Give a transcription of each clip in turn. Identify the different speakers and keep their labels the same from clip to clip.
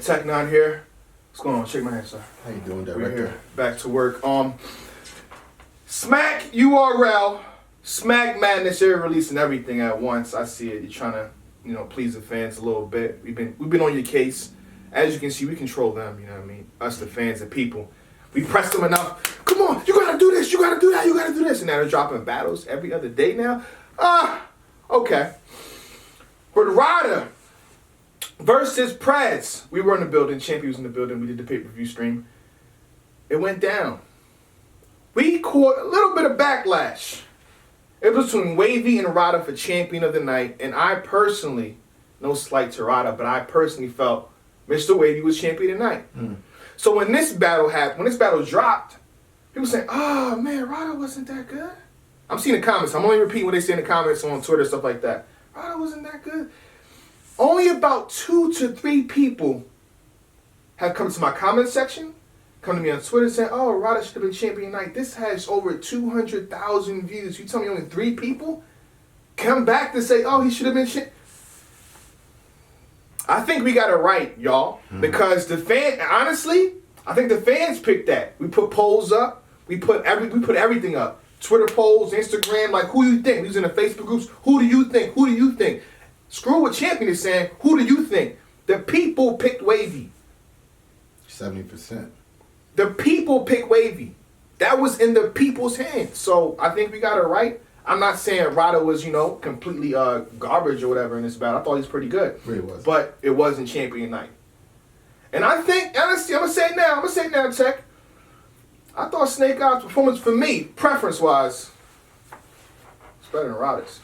Speaker 1: Tech 9 here. What's going on? Shake my hand, sir.
Speaker 2: How you doing, Director?
Speaker 1: We're here. Back to work. Smack URL, Smack Madness. You're releasing everything at once. I see it. You're trying to, please the fans a little bit. We've been on your case. As you can see, we control them. You know what I mean? Us, the fans, the people. We press them enough. Come on, you gotta do this. You gotta do that. You gotta do this. And now they're dropping battles every other day now. Okay. But Ryda versus Prez. We were in the building. Champion was in the building. We did the pay-per-view stream. It went down. We caught a little bit of backlash. It was between Wavy and Ryda for champion of the night. And I personally, no slight to Ryda, but I personally felt Mr. Wavy was champion of the night. So when this battle happened, when this battle dropped, people saying, oh man, Ryda wasn't that good. I'm seeing the comments. I'm only repeating what they say in the comments on Twitter, stuff like that. Ryda wasn't that good. Only about 2 to 3 people have come to my comment section, come to me on Twitter saying, oh, Ryda should have been champion night. This has over 200,000 views. You tell me only 3 people come back to say, oh, he should have been champion. I think we got it right, y'all, because the honestly, I think the fans picked that. We put polls up. We put everything up. Twitter polls, Instagram, like who do you think? We was in the Facebook groups. Who do you think? Who do you think? Screw what Champion is saying. Who do you think? The people picked Wavy.
Speaker 2: 70%.
Speaker 1: The people picked Wavy. That was in the people's hands. So I think we got it right. I'm not saying Ryda was, completely garbage or whatever in this battle. I thought he was pretty good.
Speaker 2: Really was.
Speaker 1: But it wasn't champion night. And I think, honestly, I'm going to say it now, Tech. I thought Snake Eyes' performance, for me, preference-wise, it's better than Ryda's.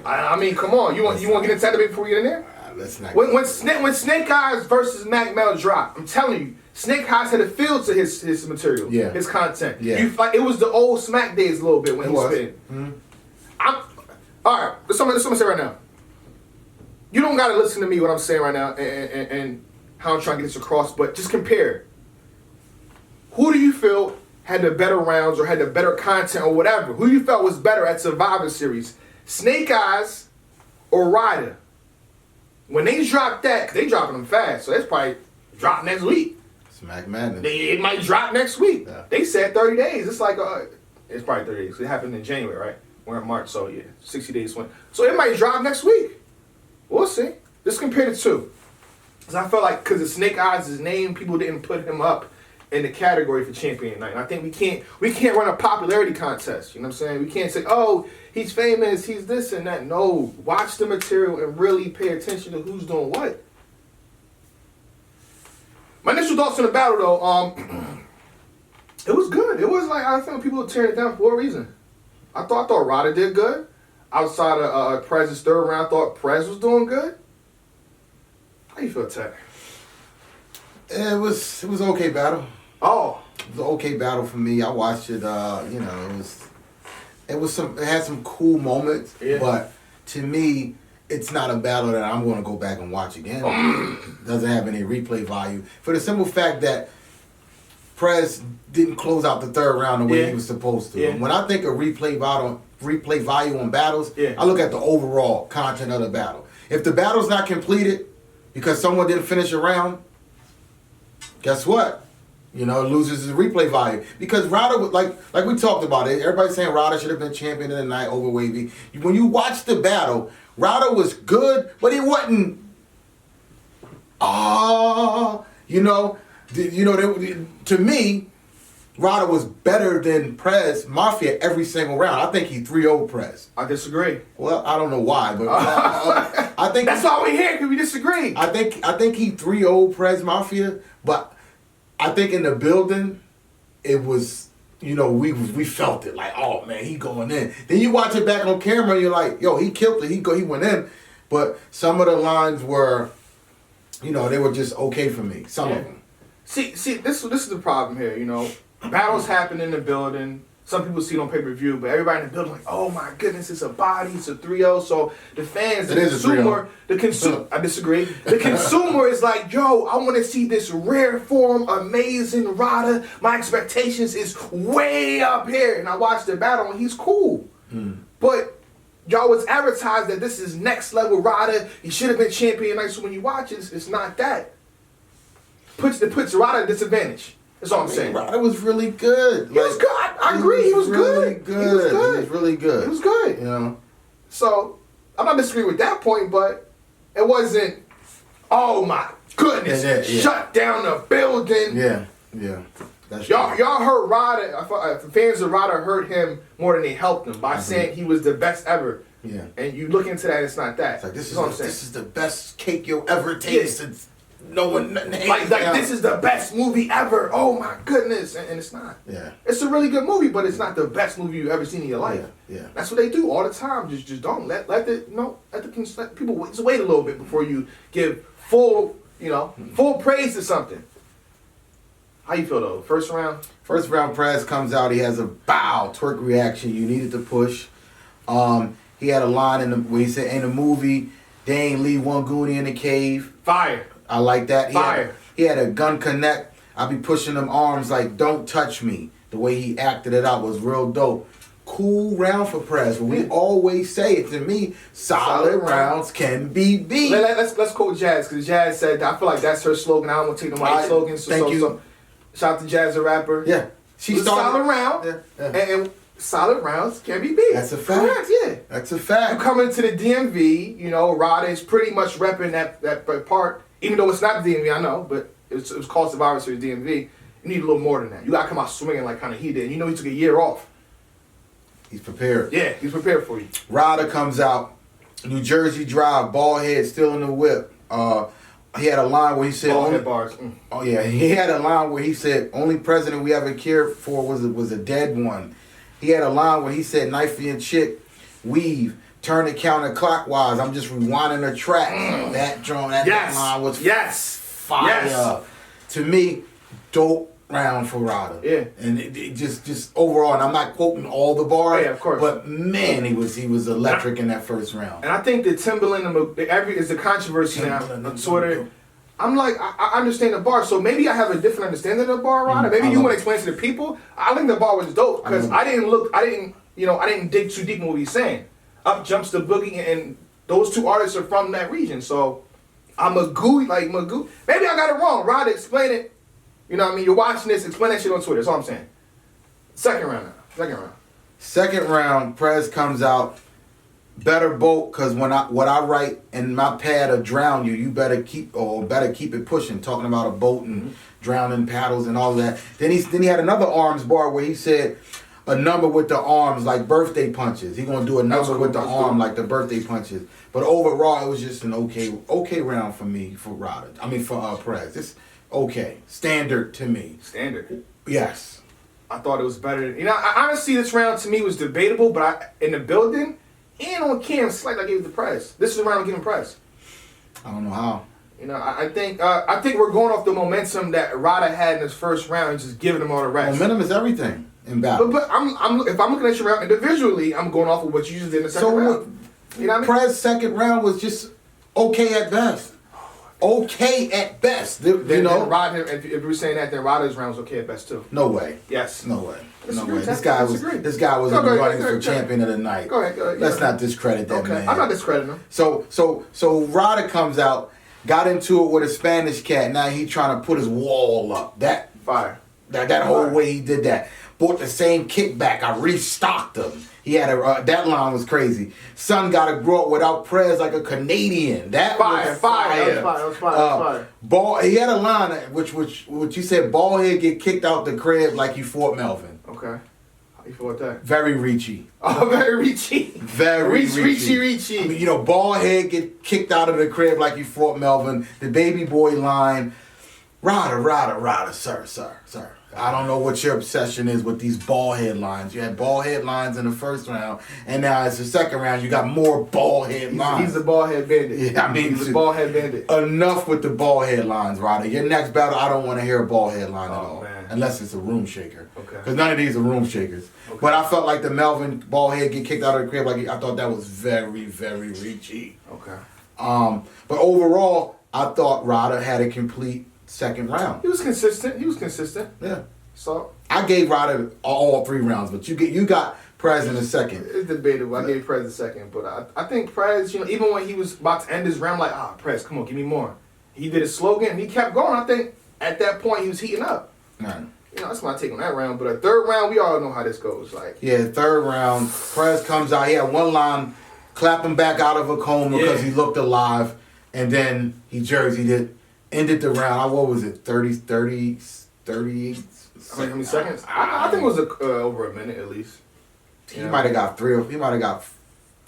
Speaker 1: I mean, come on. You want to get into that debate before we get in there?
Speaker 2: Let's not.
Speaker 1: When Snake Eyes versus Mac Mel dropped, I'm telling you, Snake Eyes had a feel to his material, his content.
Speaker 2: Yeah.
Speaker 1: It was the old Smack days a little bit when he was spitting. All right, something to say right now. You don't got to listen to me what I'm saying right now and how I'm trying to get this across, but just compare. Who do you feel had the better rounds or had the better content or whatever? Who you felt was better at Survivor Series? Snake Eyes or Ryda? When they drop that, 'cause they dropping them fast, so that's probably drop next week.
Speaker 2: Smack Madness.
Speaker 1: It might drop next week.
Speaker 2: Yeah.
Speaker 1: They said 30 days. It's like, it's probably 30 days. It happened in January, right? We're in March, so yeah, 60 days went. So it might drop next week. We'll see. Let's compare the two. Because I felt like, because of Snake Eyes' name, people didn't put him up in the category for champion night. And I think we can't run a popularity contest. You know what I'm saying? We can't say, oh, he's famous, he's this and that. No, watch the material and really pay attention to who's doing what. My initial thoughts on the battle, though, it was good. It was like, I think people were tearing it down for a reason. I thought Dorada did good. Outside of Prez's third round, I thought Prez was doing good. How you feel, Tech?
Speaker 2: It was an okay battle.
Speaker 1: Oh.
Speaker 2: It was an okay battle for me. I watched it, it had some cool moments, but to me, it's not a battle that I'm going to go back and watch again. It doesn't have any replay value. For the simple fact that Prez didn't close out the third round the way he was supposed to.
Speaker 1: Yeah.
Speaker 2: When I think of replay value on battles, I look at the overall content of the battle. If the battle's not completed because someone didn't finish a round, guess what? It loses its replay value. Because Ryda, like we talked about it, everybody's saying Ryda should have been champion of the night over Wavy. When you watch the battle, Ryda was good, but it wasn't. To me, Ryda was better than Prez Mafia every single round. I think he 3-0 Prez.
Speaker 1: I disagree.
Speaker 2: Well, I don't know why, but I think
Speaker 1: that's why we're here, because we disagree.
Speaker 2: I think he 3-0 Prez Mafia, but I think in the building, it was, we felt it like, oh man, he going in. Then you watch it back on camera, and you're like, yo, he killed it. He went in. But some of the lines were, they were just okay for me. Some of them.
Speaker 1: See, this is the problem here. Battles happen in the building. Some people see it on pay-per-view, but everybody in the building like, oh my goodness, it's a body, it's a 3-0. So the fans, the consumer, I disagree. The consumer is like, yo, I want to see this rare form, amazing Ryda. My expectations is way up here. And I watched the battle and he's cool. But y'all was advertised that this is next level Ryda. He should have been champion. Like, so when you watch it, it's not that. Puts Ryda at a disadvantage. That's all I'm saying.
Speaker 2: Ryda was really good.
Speaker 1: He was good. I agree. He was
Speaker 2: really
Speaker 1: good.
Speaker 2: He was good. He was really good.
Speaker 1: He was good.
Speaker 2: You know.
Speaker 1: So I'm not disagreeing with that point, but it wasn't. Oh my goodness!
Speaker 2: Yeah.
Speaker 1: Shut down the building.
Speaker 2: Yeah. That's
Speaker 1: Y'all
Speaker 2: true.
Speaker 1: hurt Ryda. Fans of Ryda hurt him more than they helped him by saying he was the best ever.
Speaker 2: Yeah.
Speaker 1: And you look into that, it's not that.
Speaker 2: It's like this
Speaker 1: That's what I'm
Speaker 2: is
Speaker 1: saying.
Speaker 2: this is the best cake you'll ever taste.
Speaker 1: Yeah.
Speaker 2: It's no one
Speaker 1: Like this is the best movie ever. Oh my goodness, and it's not.
Speaker 2: Yeah.
Speaker 1: It's a really good movie, but it's not the best movie you've ever seen in your life.
Speaker 2: Yeah.
Speaker 1: That's what they do all the time. Just don't let people wait a little bit before you give full praise to something. How you feel though? First round?
Speaker 2: First round, Prez comes out. He has a bow twerk reaction. You needed to push. He had a line where he said, "In the movie, they ain't leave one Goonie in the cave."
Speaker 1: Fire.
Speaker 2: I like that.
Speaker 1: Fire.
Speaker 2: He had a gun connect. I be pushing them arms like, "Don't touch me." The way he acted it out was real dope. Cool round for Prez. But we always say it to me, solid rounds can be beat.
Speaker 1: Let's quote Jazz, because Jazz said, I feel like that's her slogan. I don't want to take nobody's slogan.
Speaker 2: Thank you.
Speaker 1: So, shout out to Jazz, the rapper.
Speaker 2: Yeah. She started
Speaker 1: solid round.
Speaker 2: Yeah.
Speaker 1: And solid rounds can be beat.
Speaker 2: That's a fact.
Speaker 1: Correct, yeah.
Speaker 2: That's a fact.
Speaker 1: You come into the DMV, Ryda is pretty much repping that part, even though it's not the DMV, I know, but it was called Survivor Series DMV. You need a little more than that. You got to come out swinging like kind of he did. He took a year off.
Speaker 2: He's prepared.
Speaker 1: Yeah, he's prepared for you.
Speaker 2: Ryda comes out, New Jersey Drive, bald head, still in the whip. He had a line where he said,
Speaker 1: Ball head bars.
Speaker 2: Oh yeah, he had a line where he said, "Only president we ever cared for was a dead one." He had a line where he said, "Knifey and chick, weave, turn it counterclockwise. I'm just rewinding the track." That line was fire.
Speaker 1: Yes.
Speaker 2: To me, dope round for Ryda.
Speaker 1: Yeah.
Speaker 2: And it just overall, and I'm not quoting all the bars.
Speaker 1: Yeah, of course.
Speaker 2: But man, he was electric in that first round.
Speaker 1: And I think the Timberland is a controversy now on Twitter. I'm like, I understand the bar, so maybe I have a different understanding of the bar, Ryda. Maybe you want to explain to the people. I think the bar was dope because I didn't dig too deep in what he's saying. Up jumps the boogie, and those two artists are from that region, so I'm Magoo. Maybe I got it wrong. Ryda, explain it. You know what I mean? You're watching this, explain that shit on Twitter. That's all I'm saying. Second round,
Speaker 2: Prez comes out. Better boat, cause what I write in my pad of drown you, you better keep it pushing. Talking about a boat and drowning paddles and all of that. Then he had another arms bar where he said a number with the arms like birthday punches. He gonna do a number with the arm like the birthday punches. But overall, it was just an okay round for me for Ryda. I mean for Prez. It's okay, standard to me.
Speaker 1: Standard.
Speaker 2: Yes.
Speaker 1: I thought it was better. I honestly, this round to me was debatable, but in the building. And on cam, slight I gave it to Prez. This is the round I'm giving Prez.
Speaker 2: I don't know how.
Speaker 1: I think we're going off the momentum that Ryda had in his first round and just giving him all the rest.
Speaker 2: Momentum is everything in battle.
Speaker 1: But if I'm looking at your round individually, I'm going off of what you just did in the second round. You know what I mean?
Speaker 2: Prez's second round was just okay at best. Okay at best.
Speaker 1: Then Ryda, if we're saying that, then Ryda's round was okay at best too.
Speaker 2: No way.
Speaker 1: Yes.
Speaker 2: No way.
Speaker 1: Disagree.
Speaker 2: This guy was in the running for champion of the night.
Speaker 1: Go ahead.
Speaker 2: Let's not discredit that man.
Speaker 1: I'm not discrediting him.
Speaker 2: So Ryda comes out, got into it with a Spanish cat. Now he trying to put his wall up. That
Speaker 1: fire.
Speaker 2: That whole way he did that. Bought the same kickback. I restocked him. He had that line was crazy. Son got to grow up without Prez like a Canadian. That was fire.
Speaker 1: That was fire.
Speaker 2: Ball. He had a line which you said ballhead get kicked out the crib like you fought Melvin.
Speaker 1: Okay. How you feel with that?
Speaker 2: Very reachy.
Speaker 1: Oh, very reachy.
Speaker 2: Very
Speaker 1: reachy.
Speaker 2: I mean, ballhead get kicked out of the crib like you fought Melvin. The baby boy line. Ryda, sir. I don't know what your obsession is with these ball head lines. You had ball head lines in the first round, and now it's the second round. You got more ball head lines.
Speaker 1: He's a ball head bandit.
Speaker 2: Yeah, I mean,
Speaker 1: he's a ball head bandit.
Speaker 2: Enough with the ball head lines, Ryda. Your next battle, I don't want to hear a ball head line at all,
Speaker 1: man.
Speaker 2: unless it's a room shaker.
Speaker 1: Okay.
Speaker 2: Because none of these are room shakers. Okay. But I felt like the Melvin ball head get kicked out of the crib. I thought that was very, very reachy.
Speaker 1: Okay.
Speaker 2: But overall, I thought Ryda had a complete second round.
Speaker 1: He was consistent.
Speaker 2: Yeah.
Speaker 1: So
Speaker 2: I gave Ryda all three rounds, but you got Prez in the second.
Speaker 1: It's debatable. I gave Prez a second, but I think Prez, even when he was about to end his round, like, Prez, come on, give me more. He did his slogan, and he kept going. I think at that point he was heating up.
Speaker 2: Right.
Speaker 1: That's my take on that round. But a third round, we all know how this goes. Like,
Speaker 2: yeah, third round, Prez comes out. He had one line, clapping back out of a coma because he looked alive, and then he jerseyed it, ended the round. What was it? 38?
Speaker 1: How many seconds? I think it was over a minute at least.
Speaker 2: He might have got he might have got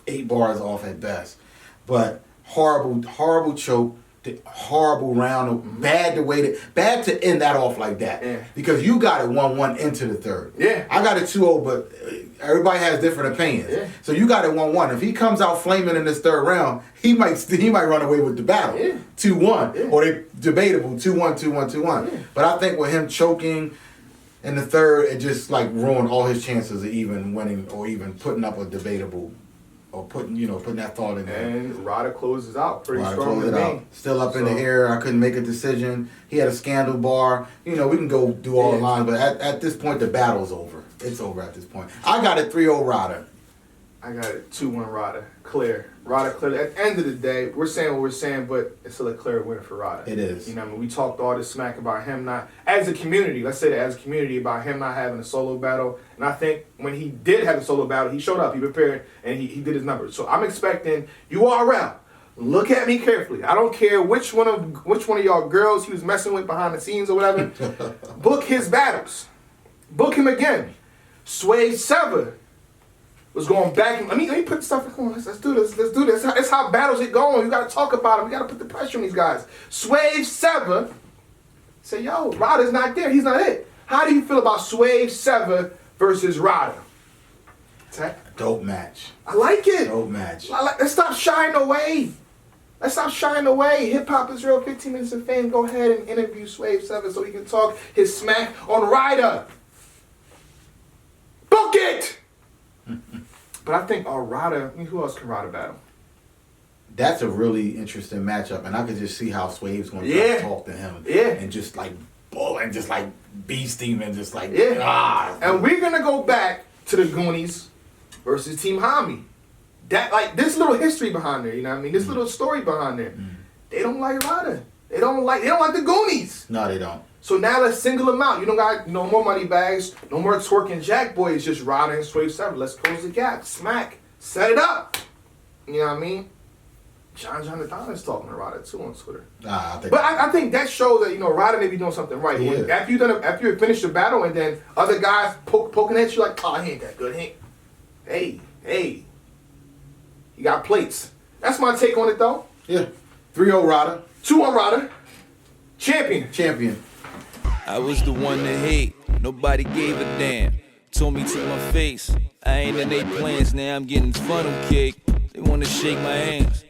Speaker 2: 8 bars off at best. But horrible choke, horrible round, bad to end that off like that.
Speaker 1: Yeah.
Speaker 2: Because you got it 1-1 into the third.
Speaker 1: Yeah.
Speaker 2: I got it 2-0, but everybody has different opinions.
Speaker 1: Yeah.
Speaker 2: So you got it 1-1. If he comes out flaming in this third round, he might run away with the battle.
Speaker 1: Yeah.
Speaker 2: 2-1.
Speaker 1: Yeah.
Speaker 2: Or they debatable 2-1, 2-1, 2-1.
Speaker 1: Yeah.
Speaker 2: But I think with him choking in the third, it just like ruined all his chances of even winning or even putting up a debatable or putting that thought in there.
Speaker 1: And Ryda closes out pretty
Speaker 2: Ryda
Speaker 1: strong
Speaker 2: closed it out. Still up in the air. I couldn't make a decision. He had a scandal bar. We can go do all the lines, but at this point, the battle's over. It's over at this point. I got it 3-0 Ryda.
Speaker 1: I got it 2-1 Ryda. Clear. Ryda clear. At the end of the day, we're saying what we're saying, but it's still a clear win for Ryda.
Speaker 2: It is.
Speaker 1: We talked all this smack about him not, as a community, let's say that as a community, about him not having a solo battle. And I think when he did have a solo battle, he showed up, he prepared, and he did his numbers. So I'm expecting URL. Look at me carefully. I don't care which one of y'all girls he was messing with behind the scenes or whatever. Book his battles. Book him again. Swage Seven was going back. Let me put stuff. Come on, let's do this. Let's do this. That's how battles get going. You got to talk about them. You got to put the pressure on these guys. Swage Seven say, yo, Ryda's not there. He's not it. How do you feel about Swage Seven versus Ryda?
Speaker 2: Dope match.
Speaker 1: I like it.
Speaker 2: Dope match.
Speaker 1: Let's stop shying away. Let's stop shying away. Hip Hop is Real. 15 Minutes of Fame. Go ahead and interview Swage Seven so he can talk his smack on Ryda. Book it. But I think Ryda, who else can Ryda battle?
Speaker 2: That's a really interesting matchup, and I could just see how Swave's going to try to talk to him.
Speaker 1: Yeah.
Speaker 2: And just like bull and just like beast him and just like
Speaker 1: And we're gonna go back to the Goonies versus Team Hami. That this little history behind there, This little story behind there. They don't like Ryda. They don't like the Goonies.
Speaker 2: No, they don't.
Speaker 1: So now let's single them out. You don't got no more money bags, no more twerking Jack Boy. It's just Ryda and Swage Seven. Let's close the gap. Smack. Set it up. You know what I mean? John Adonis talking to Ryda too on Twitter. I think that shows that Ryda may be doing something right.
Speaker 2: Yeah.
Speaker 1: After you finish the battle and then other guys poking at you like, he ain't that good. Hey, you got plates. That's my take on it though.
Speaker 2: Yeah, 3-0 Ryda.
Speaker 1: 2-1 Ryda. Champion.
Speaker 3: I was the one to hate, nobody gave a damn. Told me to my face, I ain't in they plans, now I'm getting funnel cake. They wanna shake my hands,